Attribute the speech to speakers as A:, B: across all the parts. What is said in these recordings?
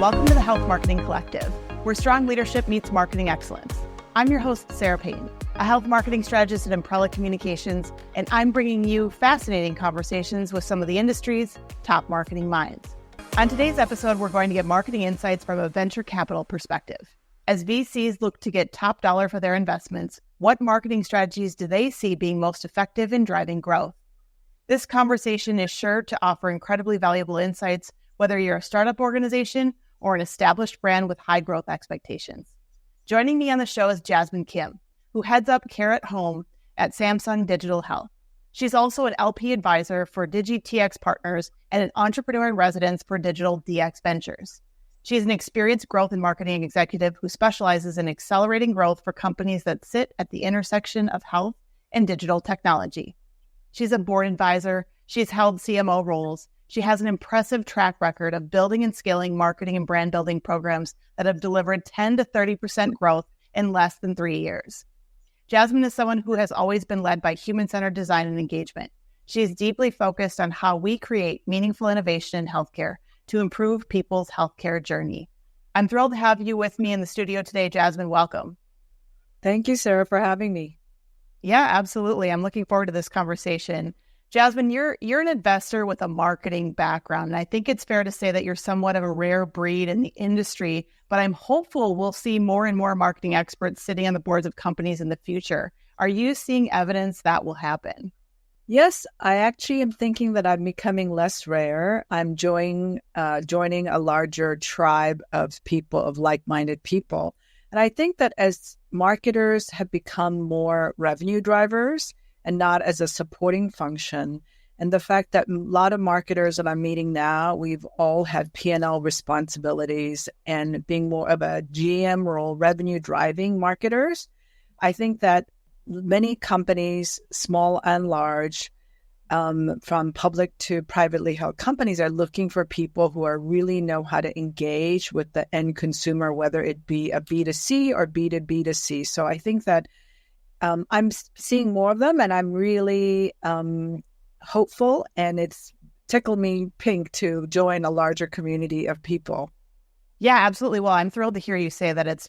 A: welcome to the Health Marketing Collective, where strong leadership meets marketing excellence. I'm your host, Sarah Payne, a health marketing strategist at Umbrella Communications, and I'm bringing you fascinating conversations with some of the industry's top marketing minds. On today's episode, we're going to get marketing insights from a venture capital perspective. As VCs look to get top dollar for their investments, what marketing strategies do they see being most effective in driving growth? This conversation is sure to offer incredibly valuable insights, whether you're a startup organization or an established brand with high growth expectations. Joining me on the show is Jasmine Kim, who heads up Care at Home at Samsung Digital Health. She's also an LP advisor for DigiTX Partners and an entrepreneur in residence for Digital DX Ventures. She's an experienced growth and marketing executive who specializes in accelerating growth for companies that sit at the intersection of health and digital technology. She's a board advisor. She's held CMO roles. She has an impressive track record of building and scaling marketing and brand building programs that have delivered 10 to 30% growth in less than 3 years. Jasmine is someone who has always been led by human-centered design and engagement. She is deeply focused on how we create meaningful innovation in healthcare to improve people's healthcare journey. I'm thrilled to have you with me in the studio today, Jasmine. Welcome.
B: Thank you, Sarah, for having me.
A: Yeah, absolutely. I'm looking forward to this conversation. Jasmine, you're an investor with a marketing background, and I think it's fair to say that you're somewhat of a rare breed in the industry, but I'm hopeful we'll see more and more marketing experts sitting on the boards of companies in the future. Are you seeing evidence that will happen?
B: Yes, I actually am thinking that I'm becoming less rare. I'm joining a larger tribe of people, of like-minded people. And I think that as marketers have become more revenue drivers, and not as a supporting function. And the fact that a lot of marketers that I'm meeting now, we've all had P&L responsibilities and being more of a GM role, revenue driving marketers. I think that many companies, small and large, from public to privately held companies, are looking for people who are really know how to engage with the end consumer, whether it be a B2C or B2B2C. So I think that I'm seeing more of them, and I'm really hopeful, and it's tickled me pink to join a larger community of people.
A: Yeah, absolutely. Well, I'm thrilled to hear you say that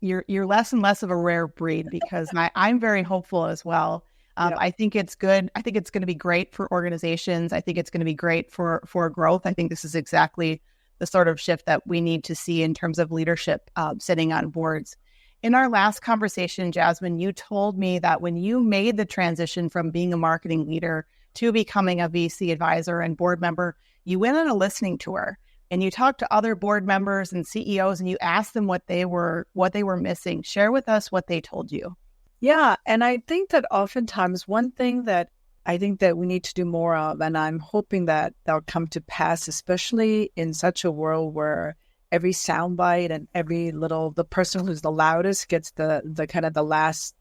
A: you're less and less of a rare breed, because I'm very hopeful as well.
B: Yeah.
A: I think it's good. I think it's going to be great for organizations. I think it's going to be great for growth. I think this is exactly the sort of shift that we need to see in terms of leadership sitting on boards. In our last conversation, Jasmine, you told me that when you made the transition from being a marketing leader to becoming a VC advisor and board member, you went on a listening tour and you talked to other board members and CEOs and you asked them what they were missing. Share with us what they told you.
B: Yeah, and I think that oftentimes one thing that I think that we need to do more of, and I'm hoping that that'll come to pass, especially in such a world where every soundbite and the person who's the loudest gets the kind of the last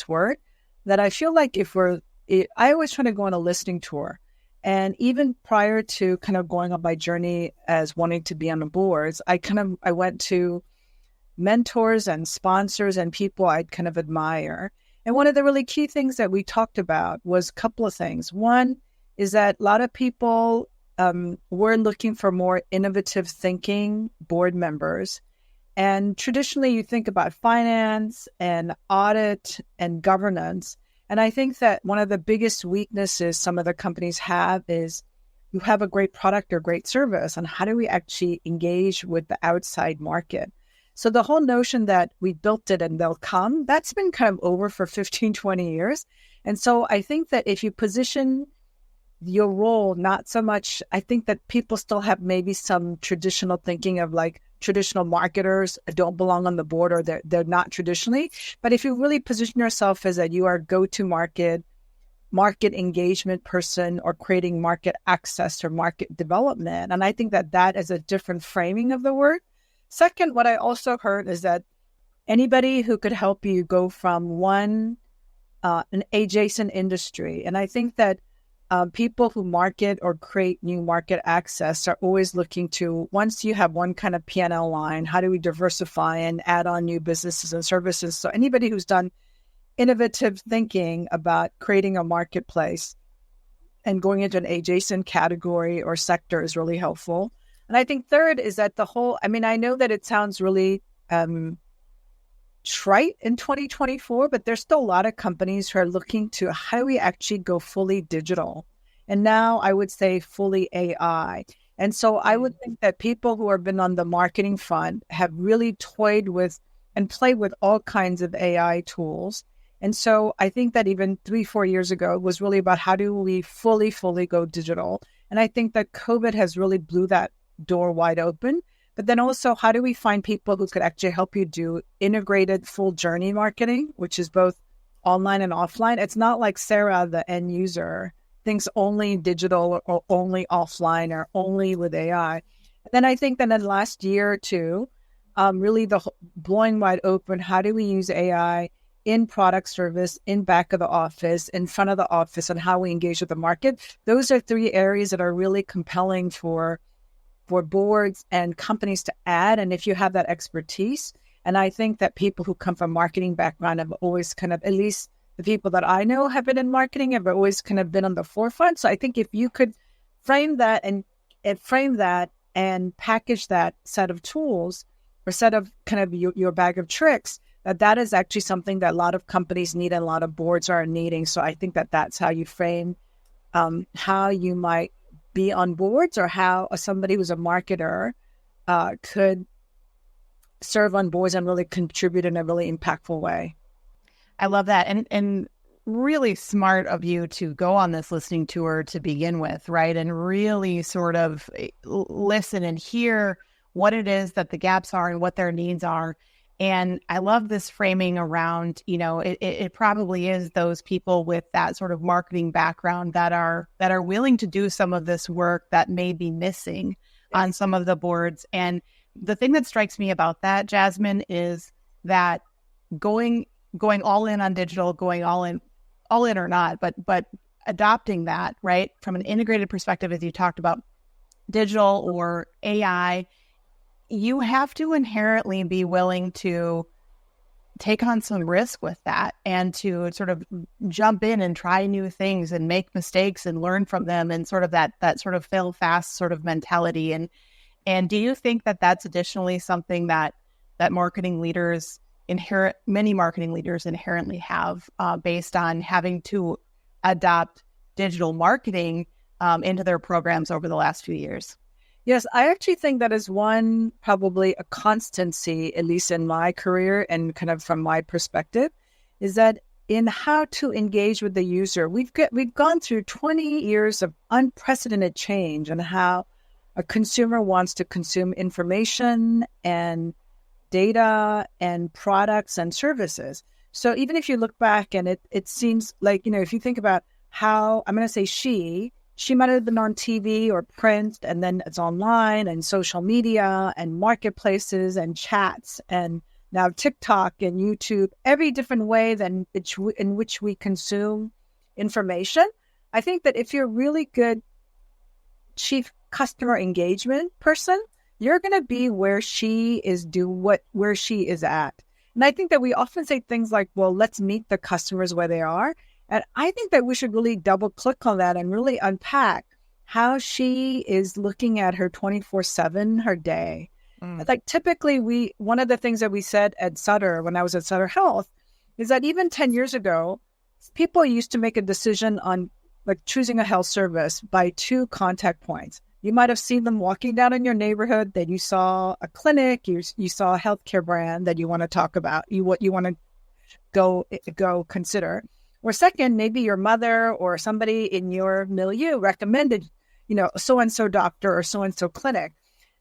B: word, that I feel like I always try to go on a listening tour. And even prior to kind of going on my journey as wanting to be on the boards, I went to mentors and sponsors and people I'd kind of admire. And one of the really key things that we talked about was a couple of things. One is that a lot of people we're looking for more innovative thinking board members. And traditionally, you think about finance and audit and governance. And I think that one of the biggest weaknesses some of the companies have is you have a great product or great service, and how do we actually engage with the outside market? So the whole notion that we built it and they'll come, that's been kind of over for 15, 20 years. And so I think that if you position your role, not so much, I think that people still have maybe some traditional thinking of like traditional marketers don't belong on the board, or they're not traditionally. But if you really position yourself as that you are go-to market engagement person, or creating market access or market development, and I think that is a different framing of the word. Second, what I also heard is that anybody who could help you go from an adjacent industry, and I think that people who market or create new market access are always looking to, once you have one kind of P&L line, how do we diversify and add on new businesses and services? So anybody who's done innovative thinking about creating a marketplace and going into an adjacent category or sector is really helpful. And I think third is that I know that it sounds really trite in 2024, but there's still a lot of companies who are looking to how do we actually go fully digital. And now I would say fully AI. And so I would think that people who have been on the marketing front have really toyed with and played with all kinds of AI tools. And so I think that even 3-4 years ago, it was really about how do we fully go digital. And I think that COVID has really blew that door wide open. But then also, how do we find people who could actually help you do integrated full journey marketing, which is both online and offline? It's not like Sarah, the end user, thinks only digital or only offline or only with AI. Then I think that in the last year or two, really blowing wide open, how do we use AI in product service, in back of the office, in front of the office, and how we engage with the market? Those are 3 areas that are really compelling for boards and companies to add. And if you have that expertise, and I think that people who come from marketing background have always kind of, at least the people that I know have been in marketing, have always kind of been on the forefront. So I think if you could frame that and package that set of tools or set of kind of your bag of tricks, that is actually something that a lot of companies need and a lot of boards are needing. So I think that that's how you frame how you might be on boards, or how somebody who's a marketer could serve on boards and really contribute in a really impactful way.
A: I love that. And really smart of you to go on this listening tour to begin with, right? And really sort of listen and hear what it is that the gaps are and what their needs are. And I love this framing around, it probably is those people with that sort of marketing background that are willing to do some of this work that may be missing on some of the boards. And the thing that strikes me about that, Jasmine, is that going all in on digital, going all in or not, but adopting that, right, from an integrated perspective, as you talked about digital or AI, you have to inherently be willing to take on some risk with that and to sort of jump in and try new things and make mistakes and learn from them, and sort of that sort of fail fast sort of mentality. And do you think that that's additionally something that marketing leaders many marketing leaders inherently have based on having to adopt digital marketing into their programs over the last few years?
B: Yes, I actually think that is one, probably a constancy, at least in my career and kind of from my perspective, is that in how to engage with the user, we've gone through 20 years of unprecedented change and how a consumer wants to consume information and data and products and services. So even if you look back and it seems like, if you think about how, I'm going to say she might have been on TV or print, and then it's online and social media and marketplaces and chats and now TikTok and YouTube, every different way in which we consume information. I think that if you're a really good chief customer engagement person, you're going to be where she is at. And I think that we often say things like, well, let's meet the customers where they are. And I think that we should really double click on that and really unpack how she is looking at her 24/7, her day. Like typically one of the things that we said at Sutter, when I was at Sutter Health, is that even 10 years ago, people used to make a decision on like choosing a health service by 2 contact points. You might have seen them walking down in your neighborhood, that you saw a clinic, you saw a healthcare brand that you want to talk about, what you want to go consider. Or second, maybe your mother or somebody in your milieu recommended, so-and-so doctor or so-and-so clinic.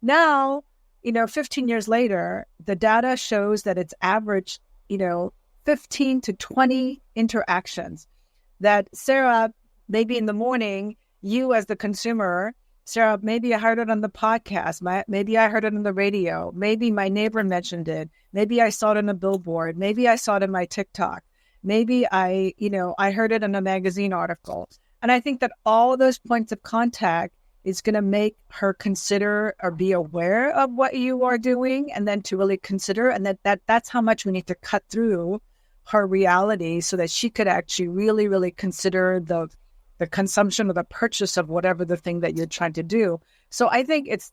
B: Now, 15 years later, the data shows that it's average, 15 to 20 interactions. That Sarah, maybe in the morning, you as the consumer, Sarah, maybe I heard it on the podcast. Maybe I heard it on the radio. Maybe my neighbor mentioned it. Maybe I saw it on a billboard. Maybe I saw it in my TikTok. Maybe I heard it in a magazine article. And I think that all of those points of contact is going to make her consider or be aware of what you are doing, and then to really consider, and that's how much we need to cut through her reality so that she could actually really, really consider the consumption or the purchase of whatever the thing that you're trying to do. So I think it's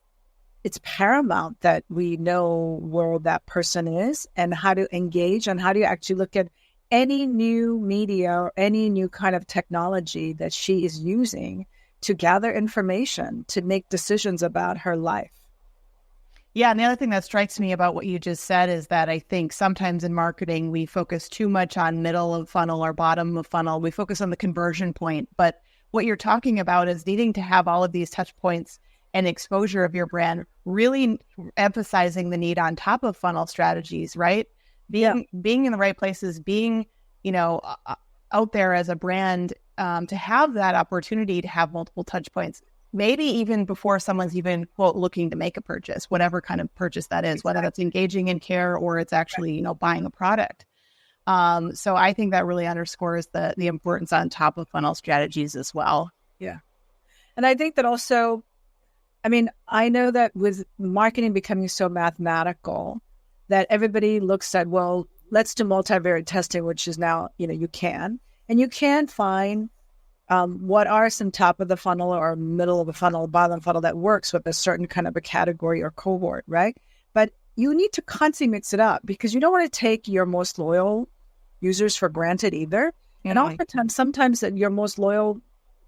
B: it's paramount that we know where that person is and how to engage and how do you actually look at any new media or any new kind of technology that she is using to gather information to make decisions about her life.
A: Yeah, and the other thing that strikes me about what you just said is that I think sometimes in marketing, we focus too much on middle of funnel or bottom of funnel. We focus on the conversion point. But what you're talking about is needing to have all of these touch points and exposure of your brand, really emphasizing the need on top of funnel strategies, right? Being in the right places, being, out there as a brand, to have that opportunity to have multiple touch points. Maybe even before someone's even, quote, looking to make a purchase, whatever kind of purchase that is, whether that's engaging in care or it's actually, buying a product. So I think that really underscores the importance on top of funnel strategies as well.
B: Yeah. And I think that also, I know that with marketing becoming so mathematical that everybody looks at, well, let's do multivariate testing, which is now, you can. And you can find what are some top of the funnel or middle of the funnel, bottom of the funnel that works with a certain kind of a category or cohort, right? But you need to constantly mix it up because you don't want to take your most loyal users for granted either. Mm-hmm. And oftentimes, sometimes that your most loyal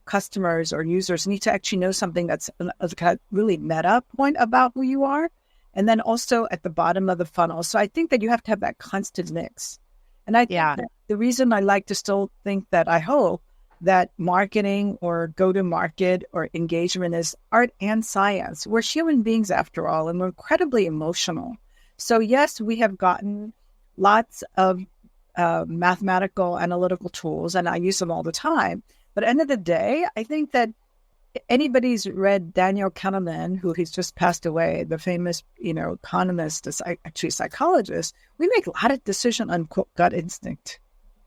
B: customers or users need to actually know something that's a really meta point about who you are. And then also at the bottom of the funnel. So I think that you have to have that constant mix. And I think that the reason I like to still think that I hope that marketing or go-to-market or engagement is art and science. We're human beings after all, and we're incredibly emotional. So yes, we have gotten lots of mathematical analytical tools, and I use them all the time. But at the end of the day, I think that anybody's read Daniel Kahneman, who he's just passed away, the famous, economist, actually psychologist, we make a lot of decisions on quote, gut instinct.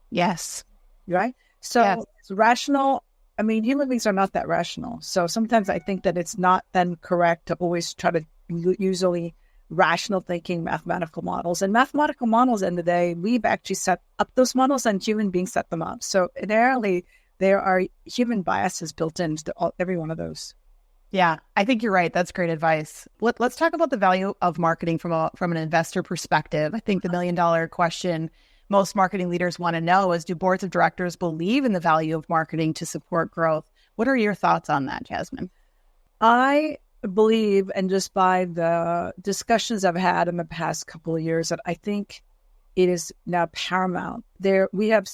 A: Yes.
B: Right? So it's rational. Human beings are not that rational. So sometimes I think that it's not then correct to always try to use only rational thinking mathematical models. And mathematical models, at the end of the day, we've actually set up those models and human beings set them up. So inherently, there are human biases built into every one of those.
A: Yeah, I think you're right. That's great advice. Let's talk about the value of marketing from an investor perspective. I think the $1 million question most marketing leaders want to know is, do boards of directors believe in the value of marketing to support growth? What are your thoughts on that, Jasmine?
B: I believe, and just by the discussions I've had in the past couple of years, that I think it is now paramount. We have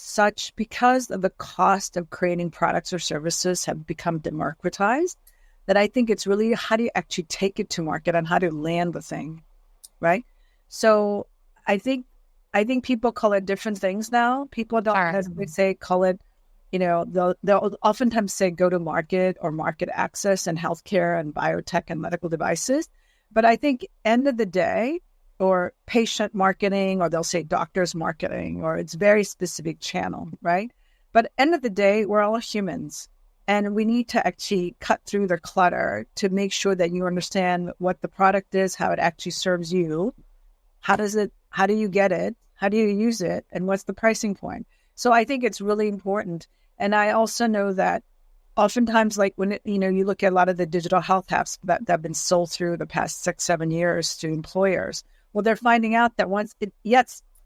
B: because of the cost of creating products or services have become democratized, that I think it's really how do you actually take it to market and how to land the thing, right? So I think people call it different things now. People don't necessarily call it, they'll oftentimes say go to market or market access and healthcare and biotech and medical devices. But I think end of the day, or patient marketing, or they'll say doctors marketing, or it's very specific channel, right? But end of the day, we're all humans. And we need to actually cut through the clutter to make sure that you understand what the product is, how it actually serves you. How do you get it? How do you use it? And what's the pricing point? So I think it's really important. And I also know that oftentimes, like when you look at a lot of the digital health apps that have been sold through the past 6-7 years to employers, well, they're finding out that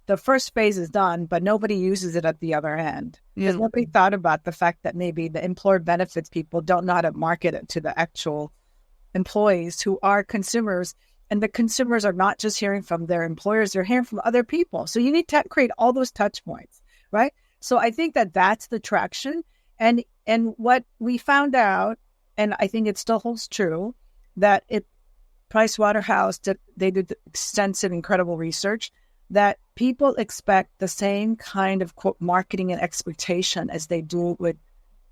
B: the first phase is done, but nobody uses it at the other end. Because nobody thought about the fact that maybe the employer benefits people don't know how to market it to the actual employees who are consumers. And the consumers are not just hearing from their employers, they're hearing from other people. So you need to create all those touch points, right? So I think that that's the traction. And what we found out, and I think it still holds true, that Price Waterhouse they did extensive, incredible research that people expect the same kind of quote marketing and expectation as they do with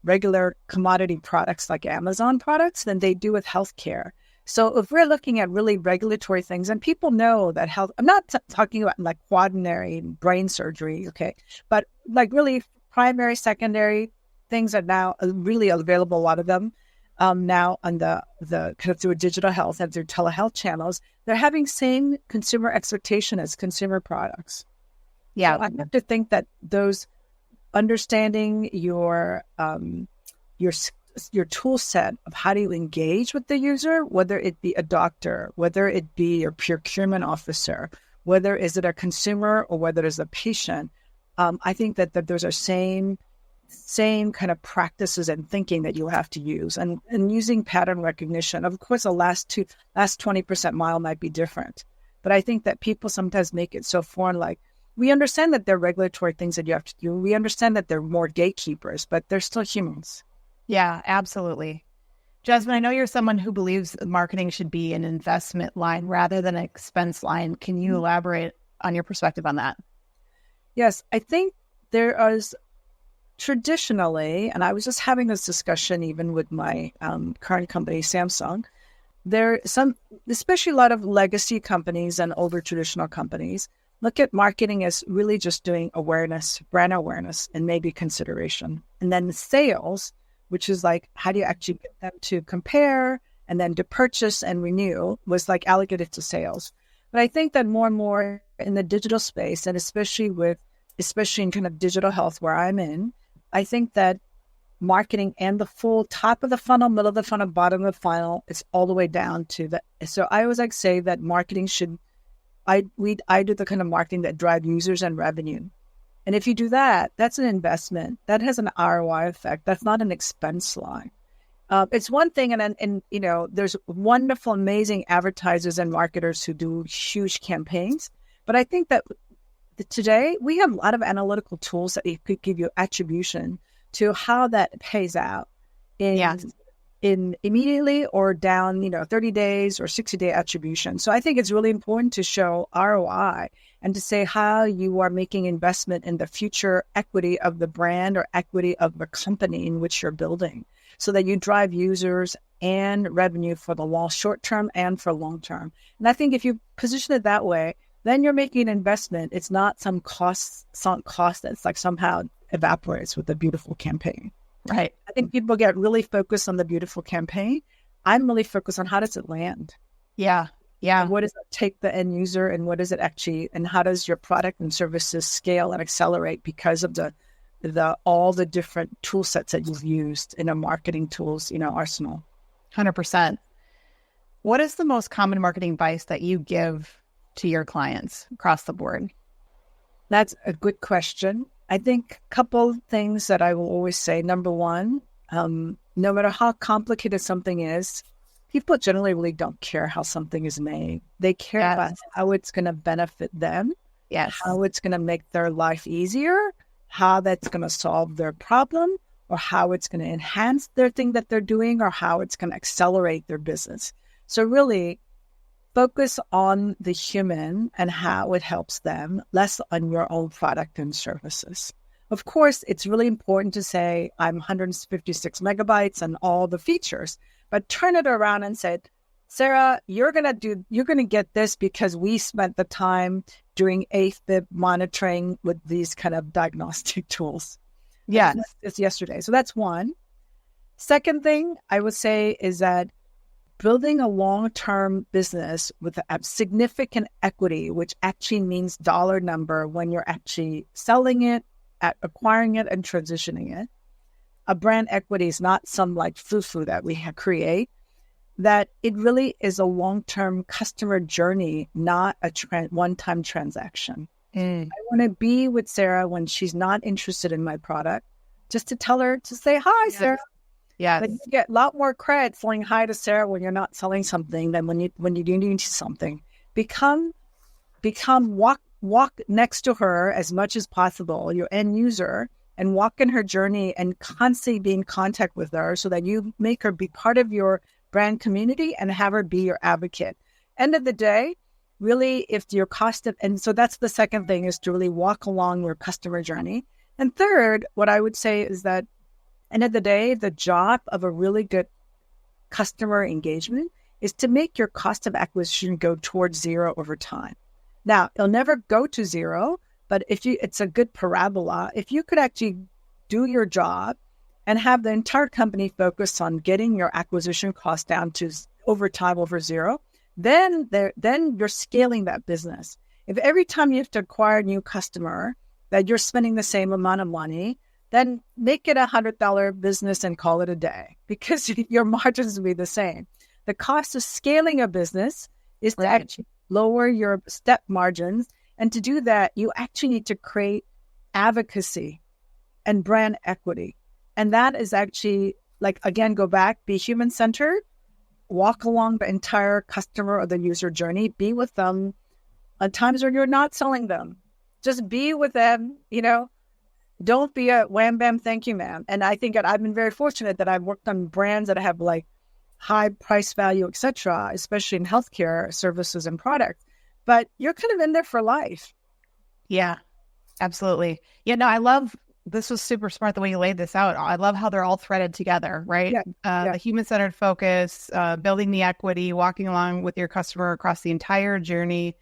B: regular commodity products like Amazon products than they do with healthcare. So if we're looking at really regulatory things, and people know that health, I'm not talking about like quaternary brain surgery, okay, but like really primary, secondary things are now really available, a lot of them now on the kind of through digital health and through telehealth channels. They're having same consumer expectation as consumer products. Yeah, so I have to think that those understanding your your tool set of how do you engage with the user, whether it be a doctor, whether it be your procurement officer, whether is it a consumer or whether it's a patient. I think that those are same kind of practices and thinking that you have to use, and using pattern recognition. Of course, the last 20% mile might be different, but I think that people sometimes make it so foreign. Like, we understand that there are regulatory things that you have to do. We understand that they're more gatekeepers, but they're still humans.
A: Yeah, absolutely. Jasmine, I know you're someone who believes marketing should be an investment line rather than an expense line. Can you elaborate on your perspective on that?
B: Yes, I think there is traditionally, and I was just having this discussion even with my current company, Samsung, there are some, especially a lot of legacy companies and older traditional companies, look at marketing as really just doing awareness, brand awareness, and maybe consideration. And then sales, which is like, how do you actually get them to compare and then to purchase and renew, was like allocated to sales. But I think that more and more in the digital space, and especially in kind of digital health where I'm in, I think that marketing and the full top of the funnel, middle of the funnel, bottom of the funnel, it's all the way down to the. So I always like say that marketing should, I do the kind of marketing that drive users and revenue. And if you do that, that's an investment. That has an ROI effect. That's not an expense line. It's one thing, and there's wonderful, amazing advertisers and marketers who do huge campaigns. But I think that today we have a lot of analytical tools that could give you attribution to how that pays out in immediately or down, 30 days or 60-day attribution. So I think it's really important to show ROI and to say how you are making investment in the future equity of the brand or equity of the company in which you're building, so that you drive users and revenue for the short term and for long term. And I think if you position it that way, then you're making an investment. It's not some cost that's like somehow evaporates with a beautiful campaign.
A: Right.
B: I think people get really focused on the beautiful campaign. I'm really focused on how does it land?
A: Yeah. Yeah.
B: And what does it take the end user, and what does it actually, and how does your product and services scale and accelerate because of all the different tool sets that you've used in a marketing tools, arsenal.
A: 100%. What is the most common marketing advice that you give to your clients across the board?
B: That's a good question. I think a couple things that I will always say. Number one, no matter how complicated something is, people generally really don't care how something is made. They care about how it's going to benefit them, how it's going to make their life easier, how that's going to solve their problem, or how it's going to enhance their thing that they're doing, or how it's going to accelerate their business. So really focus on the human and how it helps them, less on your own product and services. Of course, it's really important to say, I'm 156 megabytes and all the features, but turn it around and say, Sarah, you're going to get this because we spent the time doing AFib monitoring with these kind of diagnostic tools.
A: Yes.
B: It's yesterday. So that's one. Second thing I would say is that building a long-term business with a significant equity, which actually means dollar number when you're actually selling it, acquiring it, and transitioning it. A brand equity is not some like foo-foo that we create, that it really is a long-term customer journey, not a one-time transaction. I want to be with Sarah when she's not interested in my product, just to tell her to say, hi, Sarah.
A: Yeah,
B: but you get a lot more credit saying hi to Sarah when you're not selling something than when you do need something. Walk next to her as much as possible, your end user, and walk in her journey and constantly be in contact with her so that you make her be part of your brand community and have her be your advocate. End of the day, really, if your cost of, and so that's the second thing, is to really walk along your customer journey. And third, what I would say is that end of the day, the job of a really good customer engagement is to make your cost of acquisition go towards zero over time. Now, it'll never go to zero, but it's a good parabola. If you could actually do your job and have the entire company focus on getting your acquisition cost down to over time over zero, then you're scaling that business. If every time you have to acquire a new customer that you're spending the same amount of money, then make it $100 business and call it a day, because your margins will be the same. The cost of scaling a business is to actually lower your step margins. And to do that, you actually need to create advocacy and brand equity. And that is actually, like, again, go back, be human-centered, walk along the entire customer or the user journey, be with them at times when you're not selling them. Just be with them, don't be a wham, bam, thank you, ma'am. And I think that I've been very fortunate that I've worked on brands that have like high price value, et cetera, especially in healthcare services and products. But you're kind of in there for life.
A: Yeah, absolutely. Yeah, no, I love, this was super smart the way you laid this out. I love how they're all threaded together, right? The human-centered focus, building the equity, walking along with your customer across the entire journey,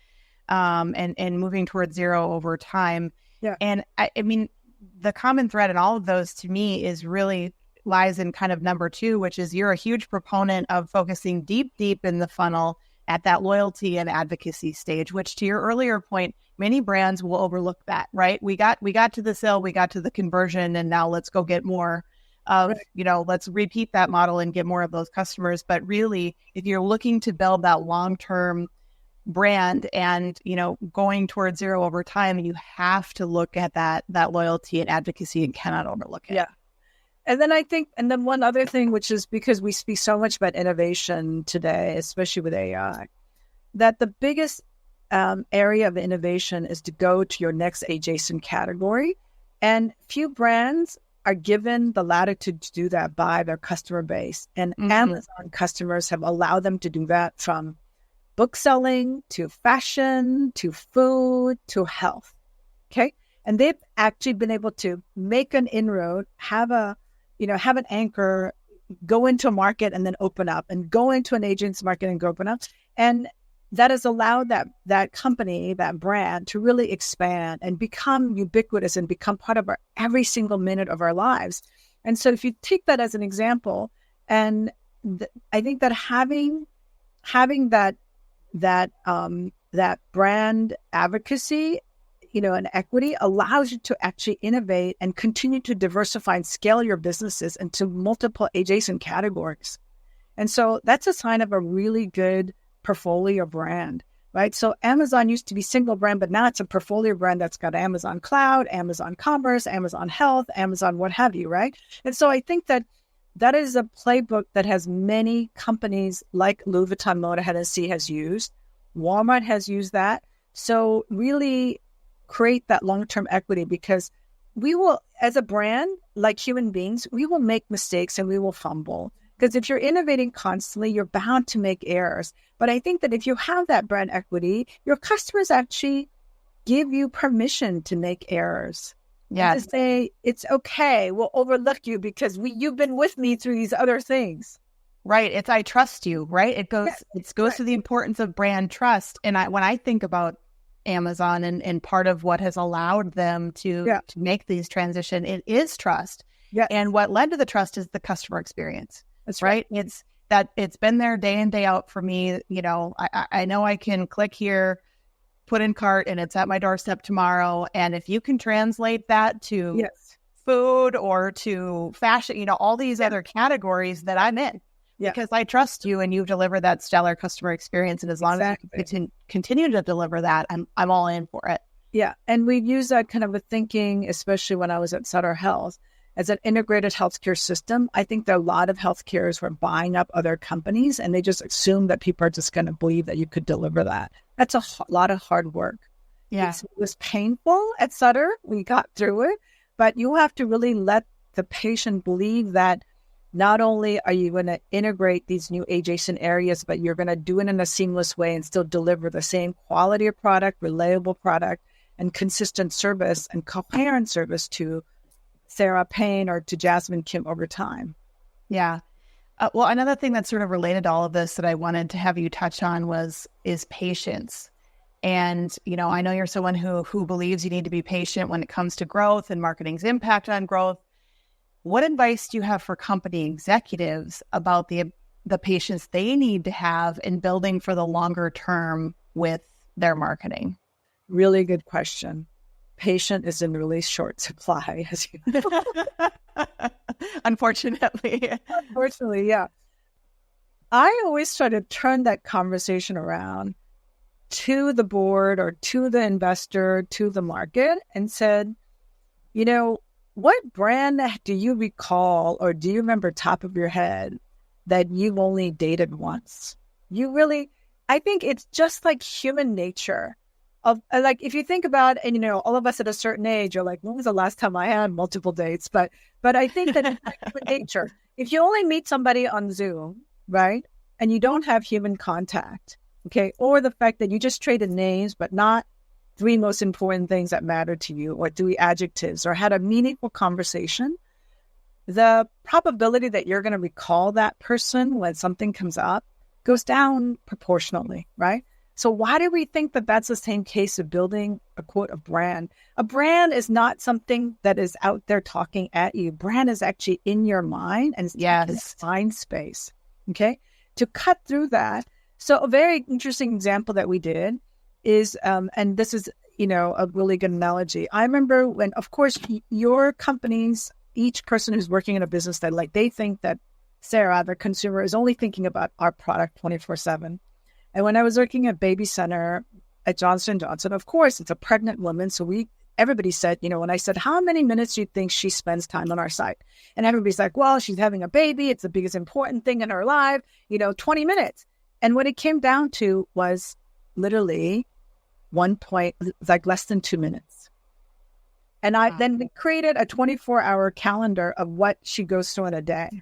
A: and moving towards zero over time.
B: Yeah.
A: And I mean, the common thread in all of those to me is really lies in kind of number 2, which is you're a huge proponent of focusing deep in the funnel at that loyalty and advocacy stage, which, to your earlier point, many brands will overlook that, right? We got to the sale, we got to the conversion, and now let's go get more of, let's repeat that model and get more of those customers. But really, if you're looking to build that long-term brand and, going towards zero over time, you have to look at that loyalty and advocacy and cannot overlook it.
B: Yeah. And then one other thing, which is because we speak so much about innovation today, especially with AI, that the biggest area of innovation is to go to your next adjacent category. And few brands are given the latitude to do that by their customer base. And Amazon customers have allowed them to do that, from book selling to fashion to food to health. Okay. And they've actually been able to make an inroad, have an anchor, go into a market and then open up, and go into an agent's market and go open up. And that has allowed that company, that brand, to really expand and become ubiquitous and become part of every single minute of our lives. And so if you take that as an example, and I think that having that brand advocacy, and equity allows you to actually innovate and continue to diversify and scale your businesses into multiple adjacent categories. And so that's a sign of a really good portfolio brand, right? So Amazon used to be single brand, but now it's a portfolio brand that's got Amazon Cloud, Amazon Commerce, Amazon Health, Amazon what have you, right? And so I think that is a playbook that has many companies like Louis Vuitton Moda Hennessy has used. Walmart has used that. So really create that long-term equity, because we will, as a brand, like human beings, we will make mistakes and we will fumble. Because if you're innovating constantly, you're bound to make errors. But I think that if you have that brand equity, your customers actually give you permission to make errors. Yeah. To say, it's okay, we'll overlook you because you've been with me through these other things.
A: Right. It's I trust you, right? It goes to the importance of brand trust. And when I think about Amazon and part of what has allowed them to make these transition, it is trust.
B: Yeah.
A: And what led to the trust is the customer experience.
B: That's right.
A: It's been there day in, day out for me. I know I can click here, put in cart, and it's at my doorstep tomorrow. And if you can translate that to food or to fashion, all these other categories that I'm in, because I trust you and you've delivered that stellar customer experience. And as long as you can continue to deliver that, I'm all in for it.
B: Yeah. And we've used that kind of a thinking, especially when I was at Sutter Health, as an integrated healthcare system. I think that a lot of healthcares were buying up other companies, and they just assumed that people are just going to believe that you could deliver that. That's a lot of hard work.
A: Yeah.
B: It was painful at Sutter. We got through it, but you have to really let the patient believe that not only are you going to integrate these new adjacent areas, but you're going to do it in a seamless way and still deliver the same quality of product, reliable product, and consistent service and coherent service to Sarah Payne or to Jasmine Kim over time.
A: Yeah. Well, another thing that's sort of related to all of this that I wanted to have you touch on is patience. And, I know you're someone who believes you need to be patient when it comes to growth and marketing's impact on growth. What advice do you have for company executives about the patience they need to have in building for the longer term with their marketing?
B: Really good question. patient is in really short supply, as you
A: Unfortunately.
B: Unfortunately, yeah. I always try to turn that conversation around to the board or to the investor, to the market, and said, what brand do you recall or do you remember top of your head that you've only dated once? I think it's just like human nature of like, if you think about, and all of us at a certain age are like, when was the last time I had multiple dates? But I think that it's like human nature. If you only meet somebody on Zoom, right, and you don't have human contact, okay, or the fact that you just traded names, but not three most important things that matter to you, or three adjectives, or had a meaningful conversation, the probability that you're going to recall that person when something comes up goes down proportionally, right? So why do we think that that's the same case of building a quote, a brand? A brand is not something that is out there talking at you. Brand is actually in your mind and it's mind space, okay? To cut through that. So a very interesting example that we did is, and this is, a really good analogy. I remember when, of course, your companies, each person who's working in a business that they think that Sarah, the consumer, is only thinking about our product 24/7. And when I was working at Baby Center at Johnson & Johnson, of course, it's a pregnant woman. So everybody said, when I said, how many minutes do you think she spends time on our site? And everybody's like, well, she's having a baby. It's the biggest important thing in her life, 20 minutes. And what it came down to was literally less than 2 minutes. And I then created a 24-hour calendar of what she goes through in a day.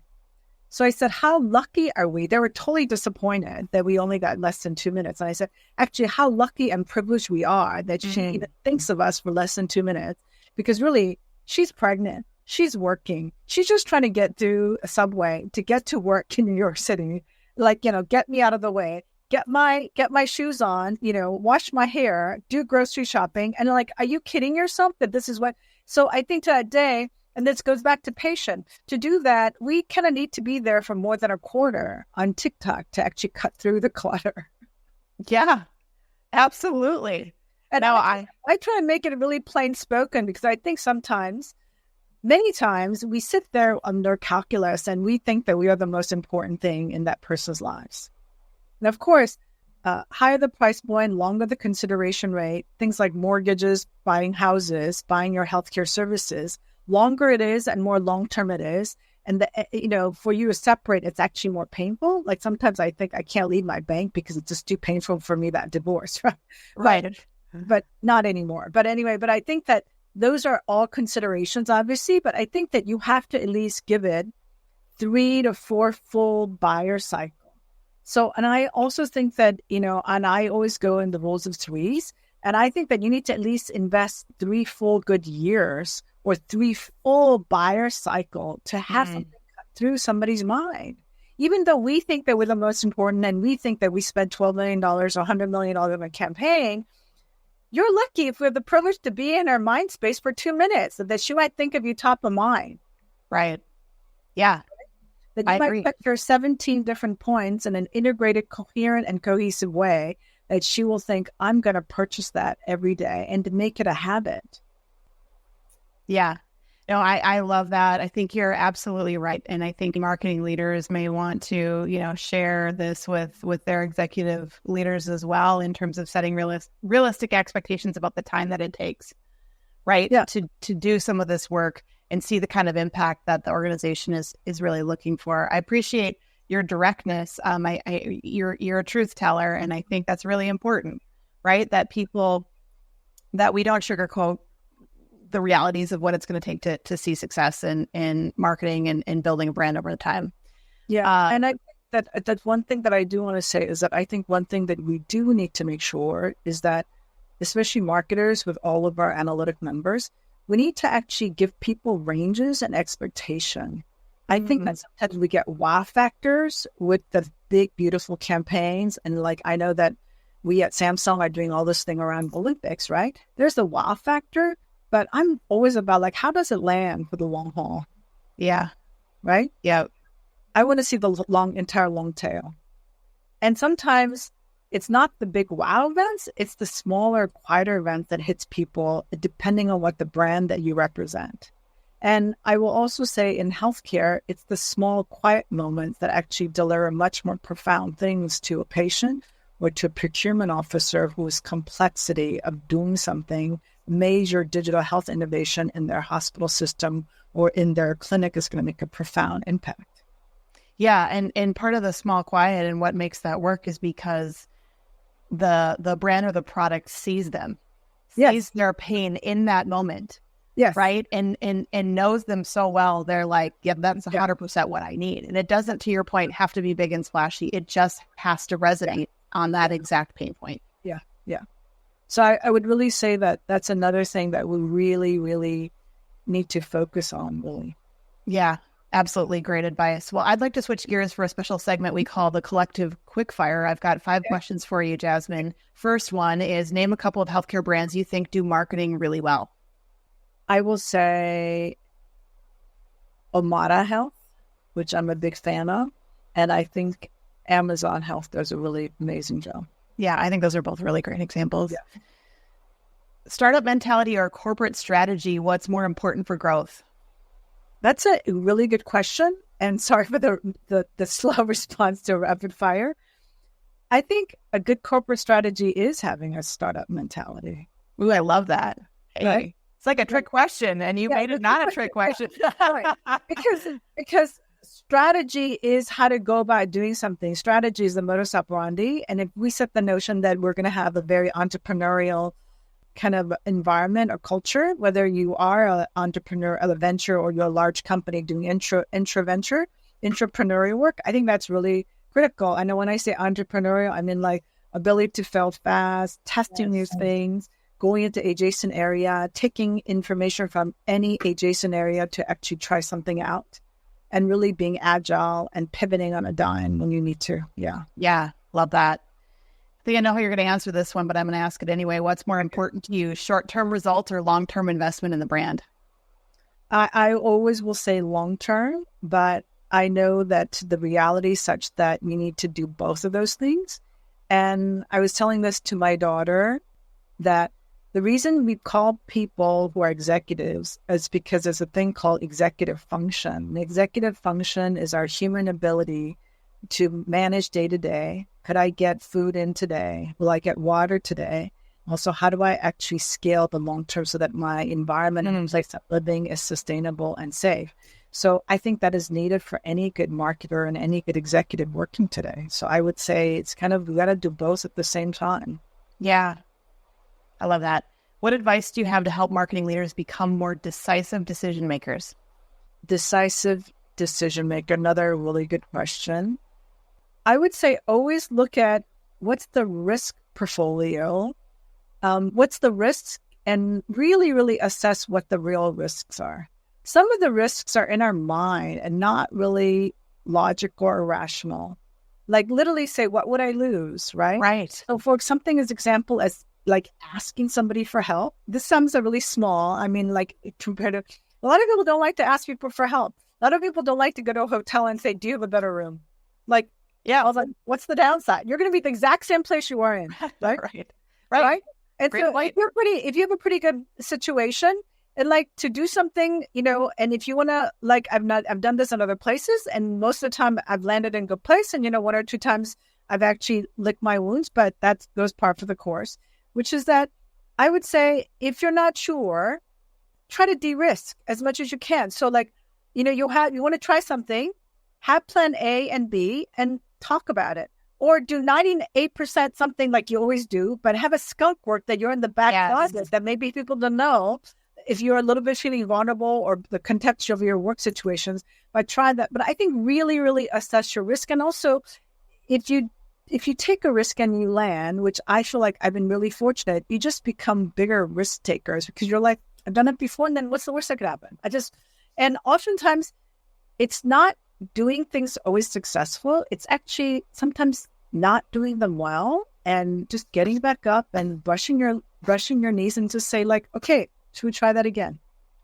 B: So I said, how lucky are we? They were totally disappointed that we only got less than 2 minutes. And I said, actually, how lucky and privileged we are that she even thinks of us for less than 2 minutes. Because really, she's pregnant. She's working. She's just trying to get through a subway to get to work in New York City. Get me out of the way. Get my shoes on, wash my hair, do grocery shopping. And are you kidding yourself that this is what? So I think to that day, and this goes back to patient, to do that, we kind of need to be there for more than a quarter on TikTok to actually cut through the clutter.
A: Yeah, absolutely.
B: And I try and make it really plain spoken because I think many times we sit there under calculus and we think that we are the most important thing in that person's lives. And of course, higher the price point, longer the consideration rate, things like mortgages, buying houses, buying your healthcare services, longer it is and more long-term it is. And, for you to separate, it's actually more painful. Like sometimes I think I can't leave my bank because it's just too painful for me, that divorce.
A: Right.
B: But not anymore. But anyway, I think that those are all considerations, obviously. But I think that you have to at least give it 3 to 4 full buyer cycles. So, and I also think that, and I always go in the rules of threes. And I think that you need to at least invest 3 full good years or 3 full buyer cycle to have something cut through somebody's mind. Even though we think that we're the most important and we think that we spend $12 million or $100 million on a campaign, you're lucky if we have the privilege to be in our mind space for 2 minutes, that she might think of you top of mind.
A: Right. Yeah.
B: That you might put your 17 different points in an integrated, coherent, and cohesive way that she will think, I'm going to purchase that every day, and to make it a habit.
A: Yeah. No, I love that. I think you're absolutely right. And I think marketing leaders may want to, share this with their executive leaders as well in terms of setting realistic expectations about the time that it takes, right?
B: Yeah.
A: To do some of this work and see the kind of impact that the organization is really looking for. I appreciate your directness. You're a truth teller, and I think that's really important, right? That we don't sugarcoat the realities of what it's going to take to see success in marketing and building a brand over time.
B: Yeah, and I think that one thing that I do want to say is that I think one thing that we do need to make sure is that, especially marketers with all of our analytic members, we need to actually give people ranges and expectation. I think that sometimes we get wow factors with the big, beautiful campaigns. And I know that we at Samsung are doing all this thing around Olympics, right? There's the wow factor, but I'm always about how does it land for the long haul?
A: Yeah.
B: Right?
A: Yeah.
B: I want to see the entire long tail. And sometimes it's not the big wow events, it's the smaller, quieter events that hits people depending on what the brand that you represent. And I will also say in healthcare, it's the small, quiet moments that actually deliver much more profound things to a patient or to a procurement officer whose complexity of doing something, major digital health innovation in their hospital system or in their clinic is going to make a profound impact.
A: Yeah, and part of the small quiet and what makes that work is because the brand or the product sees them, sees their pain in that moment.
B: Yes.
A: Right. And knows them so well. They're like, yeah, that's 100% what I need. And it doesn't, to your point, have to be big and splashy. It just has to resonate on that exact pain point.
B: Yeah. Yeah. So I would really say that that's another thing that we really, really need to focus on, really.
A: Yeah, absolutely. Great advice. Well, I'd like to switch gears for a special segment we call the Collective Quickfire. I've got 5 questions for you, Jasmine. First one is name a couple of healthcare brands you think do marketing really well.
B: I will say Omada Health, which I'm a big fan of. And I think Amazon Health does a really amazing job.
A: Yeah, I think those are both really great examples.
B: Yeah.
A: Startup mentality or corporate strategy, what's more important for growth?
B: That's a really good question. And sorry for the slow response to rapid fire. I think a good corporate strategy is having a startup mentality.
A: Ooh, I love that. Hey.
B: Right?
A: It's like a trick question, and you made it not a trick question.
B: Right. Because strategy is how to go about doing something. Strategy is the modus operandi. And if we set the notion that we're going to have a very entrepreneurial kind of environment or culture, whether you are an entrepreneur of a venture or you're a large company doing intrapreneurial work, I think that's really critical. I know when I say entrepreneurial, I mean like ability to fail fast, testing new things, going into adjacent area, taking information from any adjacent area to actually try something out, and really being agile and pivoting on a dime when you need to. Yeah.
A: Yeah. Love that. I think I know how you're going to answer this one, but I'm going to ask it anyway. What's more important to you, short-term result or long-term investment in the brand?
B: I always will say long-term, but I know that the reality is such that you need to do both of those things. And I was telling this to my daughter that the reason we call people who are executives is because there's a thing called executive function. The executive function is our human ability to manage day to day. Could I get food in today? Will I get water today? Also, how do I actually scale the long term so that my environment and place of living is sustainable and safe? So I think that is needed for any good marketer and any good executive working today. So I would say it's kind of, we got to do both at the same time.
A: Yeah. I love that. What advice do you have to help marketing leaders become more decisive decision makers?
B: Decisive decision maker, another really good question. I would say always look at what's the risk portfolio, what's the risks, and really, really assess what the real risks are. Some of the risks are in our mind and not really logical or rational. Like literally say, what would I lose, right?
A: Right.
B: So for something as example as like asking somebody for help. This sounds really small. I mean, like compared to a lot of people don't like to ask people for help. A lot of people don't like to go to a hotel and say, do you have a better room? Like, yeah, I was like, what's the downside? You're going to be the exact same place you are in, right? Right. And so if you have a pretty good situation and like to do something, you know, and if you want to, like, I've done this in other places and most of the time I've landed in a good place and, you know, 1 or 2 times I've actually licked my wounds, but that goes par for the course. Which is that I would say, if you're not sure, try to de-risk as much as you can. So like, you know, you want to try something, have plan A and B and talk about it. Or do 98% something like you always do, but have a skunk work that you're in the back closet that maybe people don't know if you're a little bit feeling vulnerable or the context of your work situations, but try that. But I think really, really assess your risk. And also, if you take a risk and you land, which I feel like I've been really fortunate, you just become bigger risk takers because you're like, I've done it before, and then what's the worst that could happen? And oftentimes it's not doing things always successful. It's actually sometimes not doing them well and just getting back up and brushing your knees and just say like, okay, should we try that again?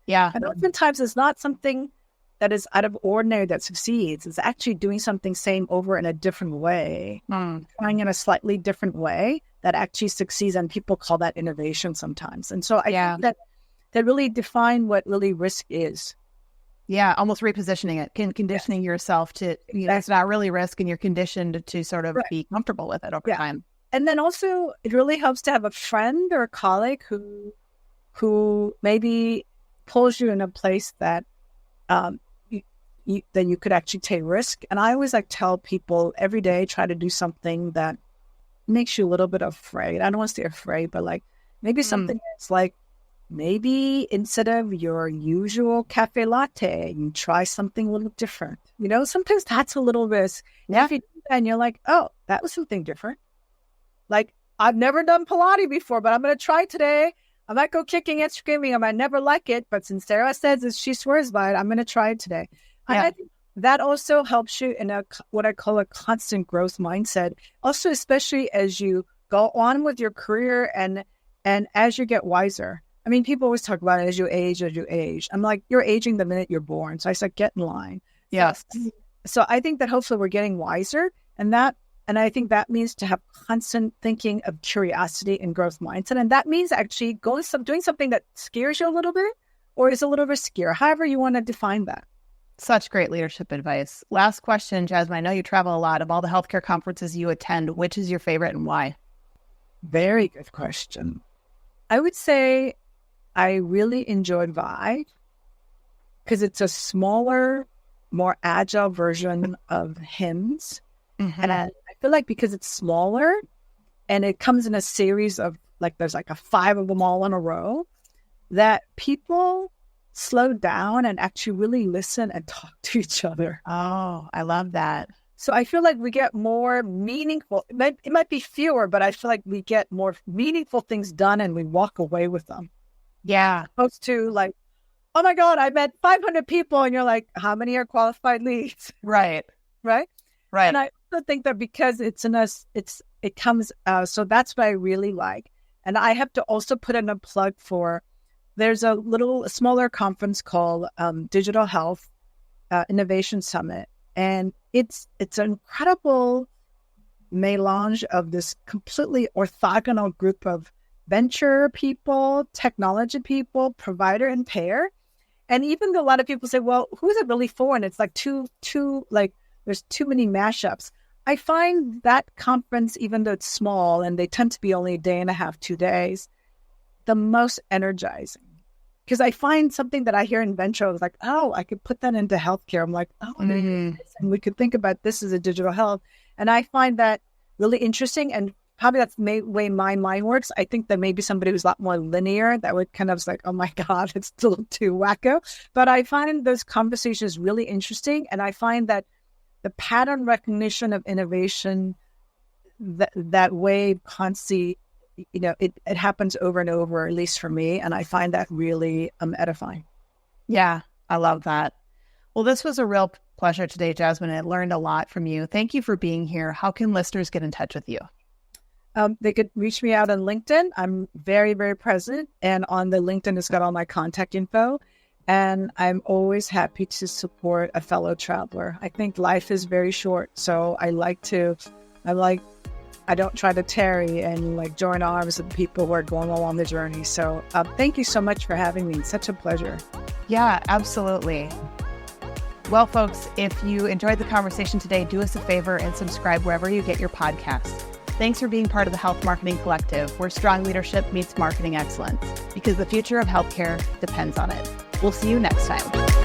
A: Yeah.
B: And oftentimes it's not something that is out of ordinary that succeeds. It's actually doing something same over in a different way, trying in a slightly different way that actually succeeds. And people call that innovation sometimes. And so I think that really define what really risk is.
A: Yeah, almost repositioning it, conditioning yourself to, it's not really risk, and you're conditioned to sort of be comfortable with it over time.
B: And then also it really helps to have a friend or a colleague who maybe pulls you in a place that then you could actually take risk. And I always tell people every day, try to do something that makes you a little bit afraid. I don't want to say afraid, but maybe something that's maybe instead of your usual cafe latte, you try something a little different. Sometimes that's a little risk.
A: Yeah.
B: If you do that and you're like, oh, that was something different. I've never done Pilates before, but I'm going to try today. I might go kicking and screaming. I might never like it, but since Sarah says it, she swears by it, I'm going to try it today. Yeah. I think that also helps you in what I call a constant growth mindset. Also, especially as you go on with your career and as you get wiser. I mean, people always talk about it as you age. I'm like, you're aging the minute you're born. So I said, get in line.
A: Yes.
B: So I think that hopefully we're getting wiser, and I think that means to have constant thinking of curiosity and growth mindset. And that means actually doing something that scares you a little bit or is a little riskier, however you want to define that.
A: Such great leadership advice. Last question, Jasmine. I know you travel a lot. Of all the healthcare conferences you attend, which is your favorite and why?
B: Very good question. I would say I really enjoyed VI because it's a smaller, more agile version of HIMSS. Mm-hmm. And I feel like because it's smaller and it comes in a series of there's a 5 of them all in a row, that people slow down and actually really listen and talk to each other.
A: Oh, I love that.
B: So I feel like we get more meaningful, it might be fewer, but I feel like we get more meaningful things done and we walk away with them.
A: Yeah.
B: Opposed to oh my God, I met 500 people and you're like, how many are qualified leads?
A: Right.
B: Right.
A: Right.
B: And I also think that because it's in us, it comes, so that's what I really like. And I have to also put in a plug for, there's a smaller conference called Digital Health Innovation Summit. And it's an incredible melange of this completely orthogonal group of venture people, technology people, provider and payer. And even though a lot of people say, well, who's it really for? And it's there's too many mashups. I find that conference, even though it's small and they tend to be only a day and a half, 2 days, the most energizing. Because I find something that I hear in venture, I was like, oh, I could put that into healthcare. I'm like, oh, and we could think about this as a digital health. And I find that really interesting. And probably that's the way my mind works. I think that maybe somebody who's a lot more linear, that would kind of like, oh my God, it's still too wacko. But I find those conversations really interesting. And I find that the pattern recognition of innovation, that wave constantly, it happens over and over, at least for me. And I find that really edifying.
A: Yeah, I love that. Well, this was a real pleasure today, Jasmine. I learned a lot from you. Thank you for being here. How can listeners get in touch with you?
B: They could reach me out on LinkedIn. I'm very, very present. And on the LinkedIn, it's got all my contact info. And I'm always happy to support a fellow traveler. I think life is very short. So I don't try to tarry and join arms with people who are going along the journey. So thank you so much for having me. It's such a pleasure.
A: Yeah, absolutely. Well, folks, if you enjoyed the conversation today, do us a favor and subscribe wherever you get your podcasts. Thanks for being part of the Health Marketing Collective, where strong leadership meets marketing excellence, because the future of healthcare depends on it. We'll see you next time.